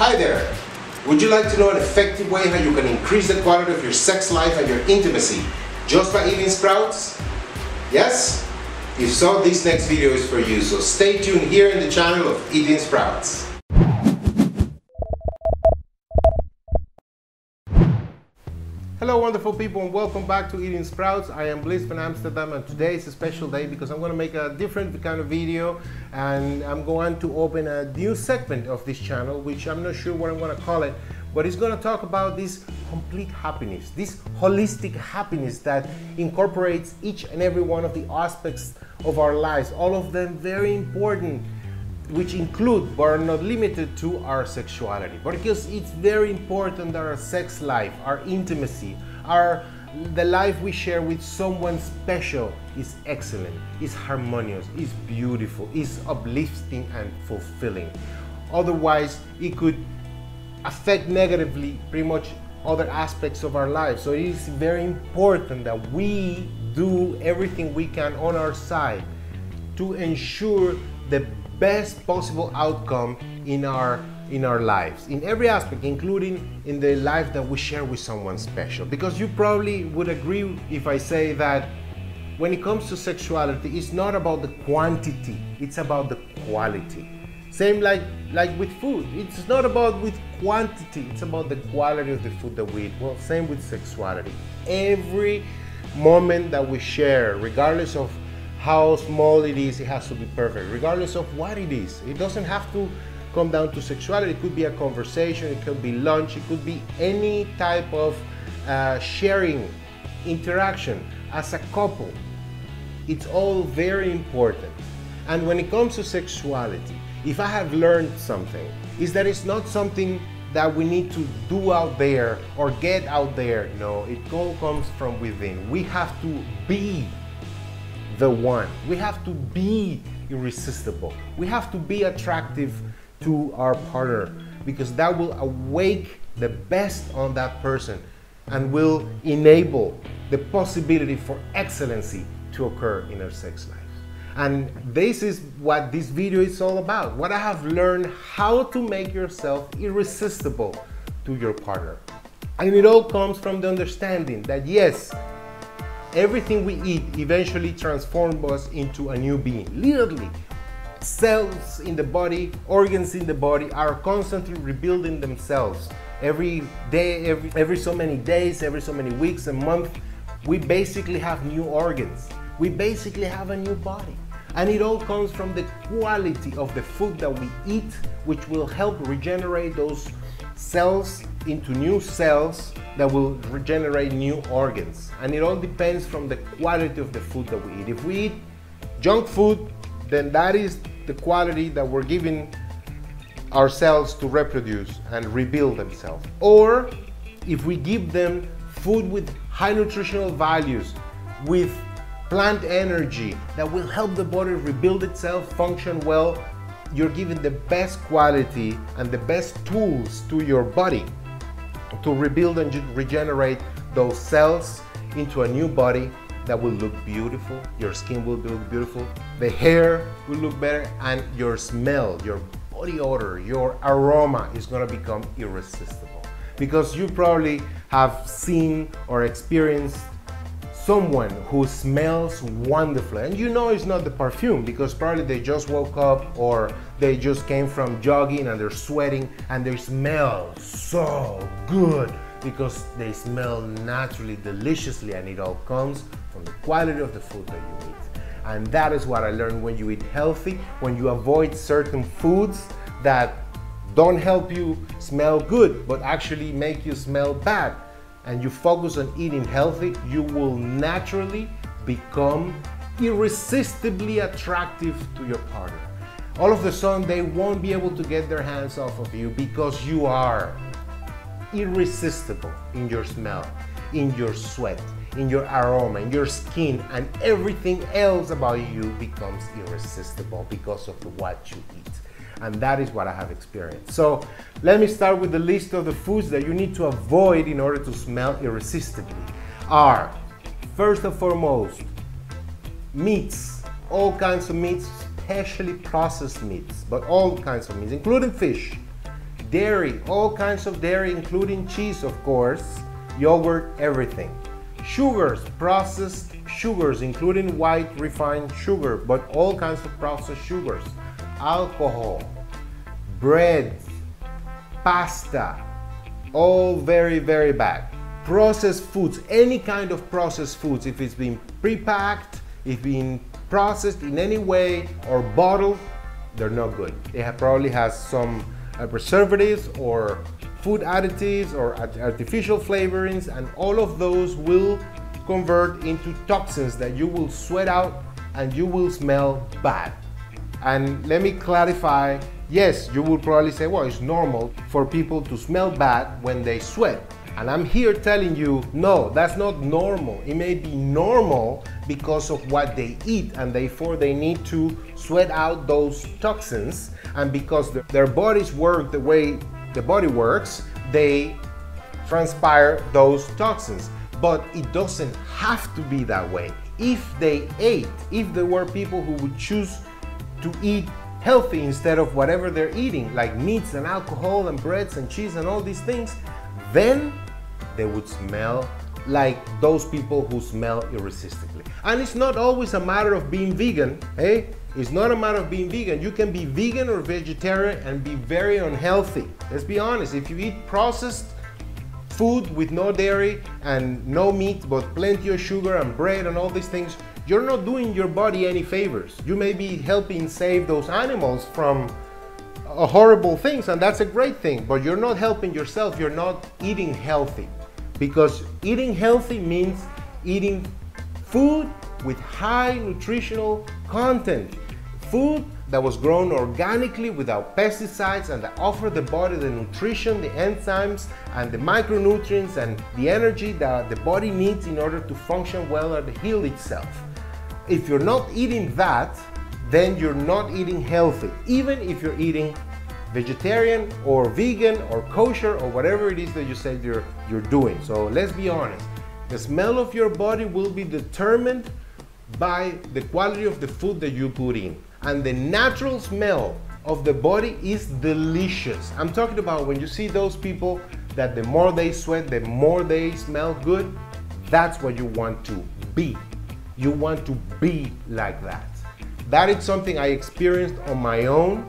Hi there! Would you like to know an effective way how you can increase the quality of your sex life and your intimacy just by eating sprouts? Yes? If so, this next video is for you, so stay tuned here in the channel of Eating Sprouts. Hello wonderful people and welcome back to Eating Sprouts. I am Bliss from Amsterdam and today is a special day because I'm going to make a different kind of video and I'm going to open a new segment of this channel, which I'm not sure what I'm going to call it, but it's going to talk about this complete happiness, this holistic happiness that incorporates each and every one of the aspects of our lives, all of them very important, which include but are not limited to our sexuality. Because it's very important that our sex life, our intimacy, the life we share with someone special is excellent, is harmonious, is beautiful, is uplifting and fulfilling. Otherwise, it could affect negatively pretty much other aspects of our lives. So it is very important that we do everything we can on our side to ensure the best possible outcome in our lives, in every aspect, including in the life that we share with someone special. Because you probably would agree if I say that when it comes to sexuality, it's not about the quantity, it's about the quality. Same like with food, it's not about with quantity, it's about the quality of the food that we eat. Well, same with sexuality. Every moment that we share, regardless of how small it is, it has to be perfect, regardless of what it is. It doesn't have to come down to sexuality. It could be a conversation, it could be lunch, it could be any type of sharing, interaction as a couple. It's all very important. And when it comes to sexuality, if I have learned something, is that it's not something that we need to do out there or get out there. No, it all comes from within. We have to be the one. We have to be irresistible. We have to be attractive to our partner because that will awake the best on that person and will enable the possibility for excellency to occur in our sex life. And this is what this video is all about. What I have learned, how to make yourself irresistible to your partner. And it all comes from the understanding that yes, everything we eat eventually transforms us into a new being. Literally, cells in the body, organs in the body are constantly rebuilding themselves. Every day, every so many days, every so many weeks and months, we basically have new organs. We basically have a new body. And it all comes from the quality of the food that we eat, which will help regenerate those cells into new cells that will regenerate new organs. And it all depends from the quality of the food that we eat. If we eat junk food, then that is the quality that we're giving our cells to reproduce and rebuild themselves. Or if we give them food with high nutritional values, with plant energy that will help the body rebuild itself, function well, you're giving the best quality and the best tools to your body to rebuild and regenerate those cells into a new body that will look beautiful, your skin will look beautiful, the hair will look better, and your smell, your body odor, your aroma is going to become irresistible. Because you probably have seen or experienced someone who smells wonderfully, and you know it's not the perfume because probably they just woke up or they just came from jogging and they're sweating and they smell so good because they smell naturally, deliciously, and it all comes from the quality of the food that you eat. And that is what I learned: when you eat healthy, when you avoid certain foods that don't help you smell good but actually make you smell bad, and you focus on eating healthy, you will naturally become irresistibly attractive to your partner. All of a sudden, they won't be able to get their hands off of you because you are irresistible in your smell, in your sweat, in your aroma, in your skin, and everything else about you becomes irresistible because of what you eat. And that is what I have experienced. So let me start with the list of the foods that you need to avoid in order to smell irresistibly. Are, first and foremost, meats, all kinds of meats, especially processed meats, but all kinds of meats, including fish. dairy, all kinds of dairy, including cheese, of course, yogurt, everything. Sugars, processed sugars, including white refined sugar, but all kinds of processed sugars. Alcohol, bread, pasta, all very, very bad. Processed foods, any kind of processed foods, if it's been pre-packed, if it's been processed in any way or bottled, they're not good. They probably has some preservatives or food additives or artificial flavorings, and all of those will convert into toxins that you will sweat out and you will smell bad. And let me clarify, yes, you will probably say, well, it's normal for people to smell bad when they sweat. And I'm here telling you, no, that's not normal. It may be normal because of what they eat, and therefore they need to sweat out those toxins. And because their bodies work the way the body works, they transpire those toxins. But it doesn't have to be that way. If there were people who would choose to eat healthy instead of whatever they're eating, like meats and alcohol and breads and cheese and all these things, then they would smell like those people who smell irresistibly. And it's not always a matter of being vegan, eh? It's not a matter of being vegan. You can be vegan or vegetarian and be very unhealthy. Let's be honest, if you eat processed food with no dairy and no meat, but plenty of sugar and bread and all these things, you're not doing your body any favors. You may be helping save those animals from horrible things, and that's a great thing, but you're not helping yourself. You're not eating healthy, because eating healthy means eating food with high nutritional content, food that was grown organically without pesticides and that offer the body the nutrition, the enzymes and the micronutrients and the energy that the body needs in order to function well and heal itself. If you're not eating that, then you're not eating healthy, even if you're eating vegetarian or vegan or kosher or whatever it is that you said you're doing. So let's be honest, the smell of your body will be determined by the quality of the food that you put in. And the natural smell of the body is delicious. I'm talking about when you see those people that the more they sweat, the more they smell good. That's what you want to be. You want to be like that. That is something I experienced on my own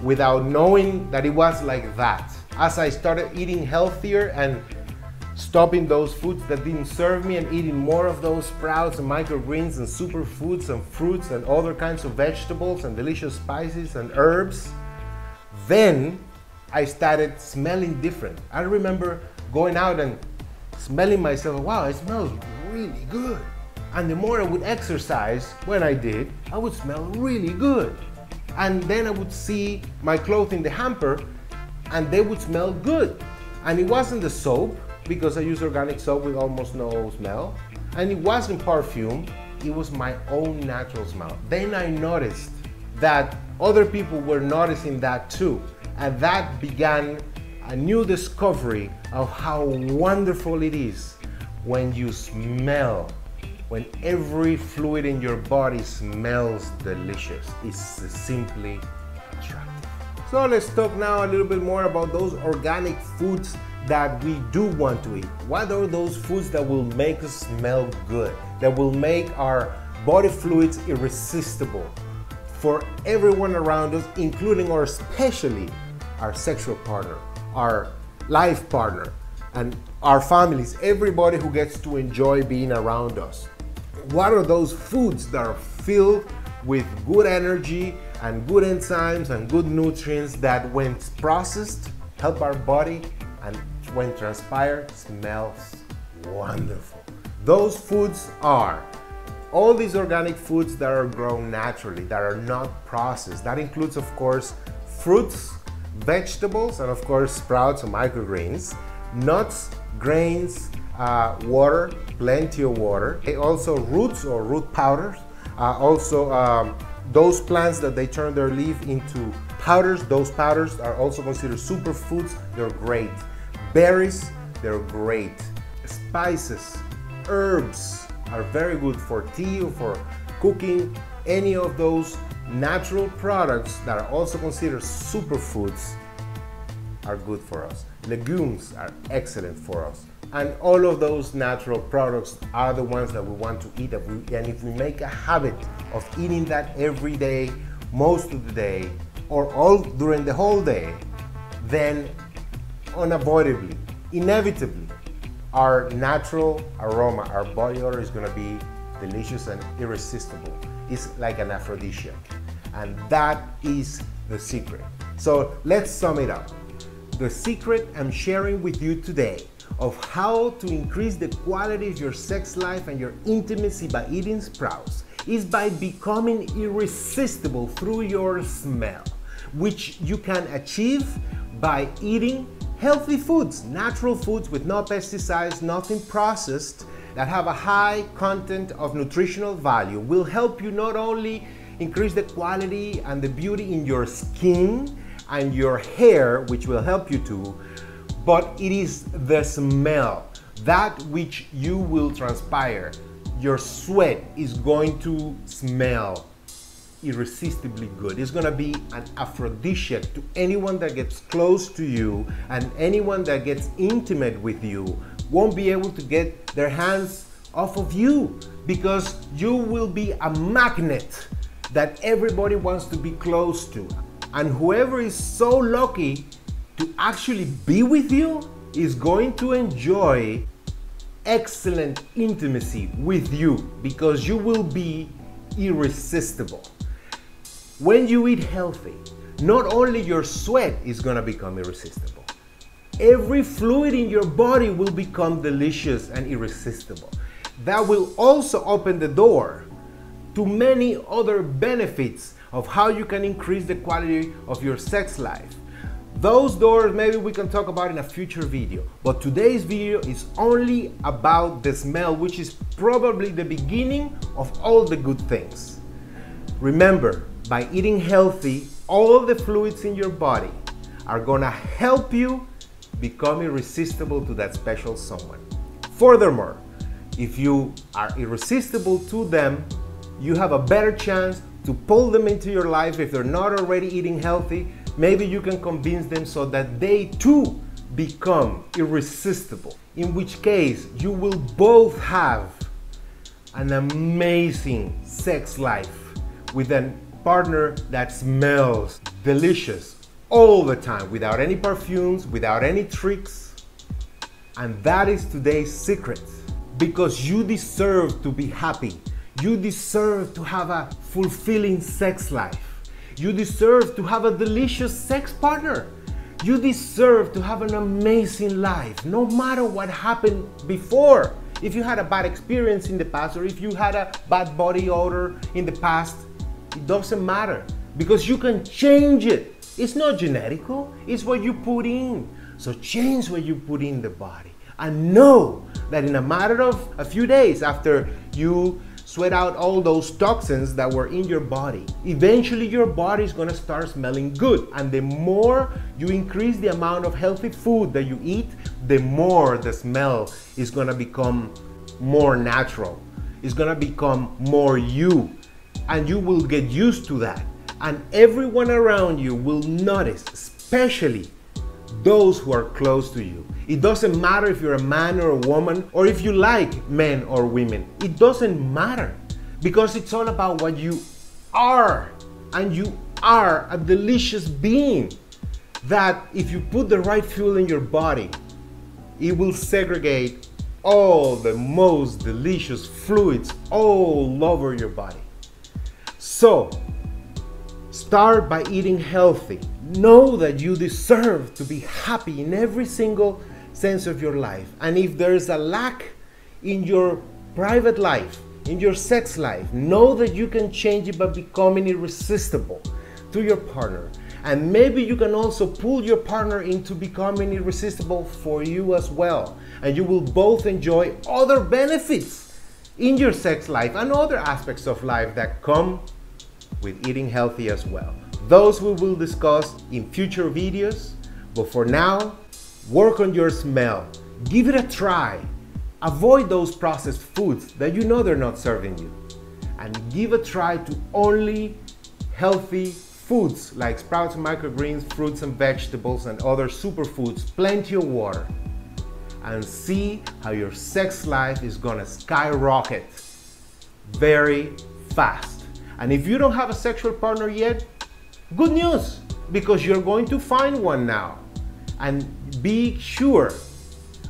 without knowing that it was like that. As I started eating healthier and stopping those foods that didn't serve me and eating more of those sprouts and microgreens and superfoods and fruits and other kinds of vegetables and delicious spices and herbs, then I started smelling different. I remember going out and smelling myself, wow, it smells really good. And the more I would exercise, when I did, I would smell really good. And then I would see my clothes in the hamper and they would smell good. And it wasn't the soap, because I use organic soap with almost no smell. And it wasn't perfume, it was my own natural smell. Then I noticed that other people were noticing that too. And that began a new discovery of how wonderful it is when you smell. When every fluid in your body smells delicious, it's simply attractive. So let's talk now a little bit more about those organic foods that we do want to eat. What are those foods that will make us smell good, that will make our body fluids irresistible for everyone around us, including or especially our sexual partner, our life partner, and our families, everybody who gets to enjoy being around us? What are those foods that are filled with good energy and good enzymes and good nutrients that when processed help our body and when transpired smells wonderful? Those foods are all these organic foods that are grown naturally, that are not processed. That includes, of course, fruits, vegetables, and of course sprouts and microgreens, nuts, grains, water, plenty of water. Also roots or root powders. Those plants that they turn their leaf into powders, those powders are also considered superfoods. They're great. Berries, they're great. Spices, herbs are very good for tea or for cooking. Any of those natural products that are also considered superfoods are good for us. Legumes are excellent for us. And all of those natural products are the ones that we want to eat. And if we make a habit of eating that every day, most of the day, or all during the whole day, then unavoidably, inevitably, our natural aroma, our body odor is going to be delicious and irresistible. It's like an aphrodisiac. And that is the secret. So let's sum it up. The secret I'm sharing with you today of how to increase the quality of your sex life and your intimacy by eating sprouts is by becoming irresistible through your smell, which you can achieve by eating healthy foods, natural foods with no pesticides, nothing processed, that have a high content of nutritional value, will help you not only increase the quality and the beauty in your skin and your hair, which will help you too, but it is the smell, that which you will transpire. Your sweat is going to smell irresistibly good. It's going to be an aphrodisiac to anyone that gets close to you, and anyone that gets intimate with you won't be able to get their hands off of you, because you will be a magnet that everybody wants to be close to. And whoever is so lucky to actually be with you is going to enjoy excellent intimacy with you, because you will be irresistible. When you eat healthy, not only your sweat is going to become irresistible, every fluid in your body will become delicious and irresistible. That will also open the door to many other benefits of how you can increase the quality of your sex life. Those doors maybe we can talk about in a future video, but today's video is only about the smell, which is probably the beginning of all the good things. Remember, by eating healthy, all the fluids in your body are gonna help you become irresistible to that special someone. Furthermore, if you are irresistible to them, you have a better chance to pull them into your life. If they're not already eating healthy, maybe you can convince them so that they too become irresistible, in which case you will both have an amazing sex life with a partner that smells delicious all the time, without any perfumes, without any tricks. And that is today's secret, because you deserve to be happy. You deserve to have a fulfilling sex life. You deserve to have a delicious sex partner. You deserve to have an amazing life, no matter what happened before. If you had a bad experience in the past, or if you had a bad body odor in the past, it doesn't matter, because you can change it. It's not genetical, it's what you put in. So change what you put in the body, and know that in a matter of a few days after you sweat out all those toxins that were in your body, eventually your body is gonna start smelling good. And the more you increase the amount of healthy food that you eat, the more the smell is gonna become more natural. It's gonna become more you, and you will get used to that. And everyone around you will notice, especially those who are close to you. It doesn't matter if you're a man or a woman, or if you like men or women. It doesn't matter, because it's all about what you are. And you are a delicious being that, if you put the right fuel in your body, it will segregate all the most delicious fluids all over your body. So, start by eating healthy. Know that you deserve to be happy in every single sense of your life. And if there is a lack in your private life, in your sex life, know that you can change it by becoming irresistible to your partner. And maybe you can also pull your partner into becoming irresistible for you as well. And you will both enjoy other benefits in your sex life and other aspects of life that come with eating healthy as well. Those we will discuss in future videos, but for now, work on your smell. Give it a try. Avoid those processed foods that you know they're not serving you, and give a try to only healthy foods like sprouts and microgreens, fruits and vegetables, and other superfoods, plenty of water, and see how your sex life is gonna skyrocket very fast. And if you don't have a sexual partner yet, good news, because you're going to find one now. And be sure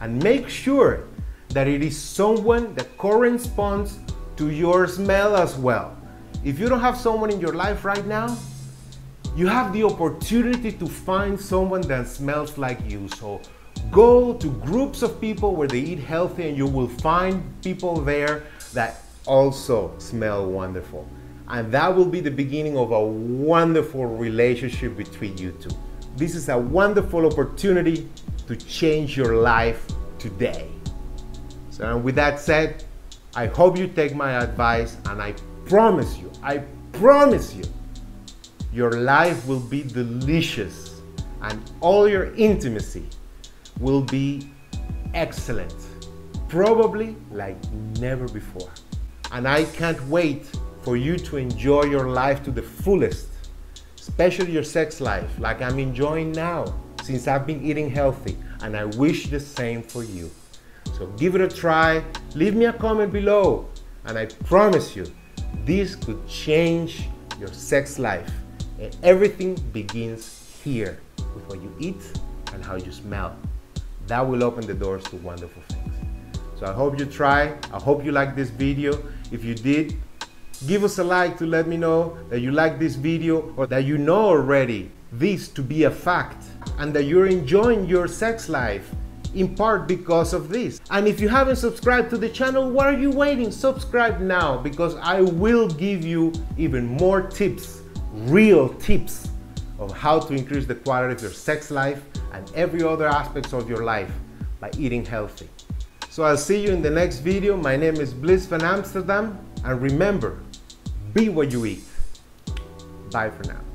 and make sure that it is someone that corresponds to your smell as well. If you don't have someone in your life right now, you have the opportunity to find someone that smells like you. So go to groups of people where they eat healthy, and you will find people there that also smell wonderful. And that will be the beginning of a wonderful relationship between you two. This is a wonderful opportunity to change your life today. So with that said, I hope you take my advice, and I promise you, your life will be delicious and all your intimacy will be excellent, probably like never before. And I can't wait for you to enjoy your life to the fullest, especially your sex life, like I'm enjoying now since I've been eating healthy, and I wish the same for you. So give it a try, leave me a comment below, and I promise you, this could change your sex life. And everything begins here with what you eat and how you smell. That will open the doors to wonderful things. So I hope you try. I hope you like this video. If you did, give us a like to let me know that you like this video, or that you know already this to be a fact, and that you're enjoying your sex life in part because of this. And if you haven't subscribed to the channel, what are you waiting? Subscribe now, because I will give you even more tips, real tips of how to increase the quality of your sex life and every other aspect of your life by eating healthy. So I'll see you in the next video. My name is Bliss van Amsterdam, and remember, be what you eat. Bye for now.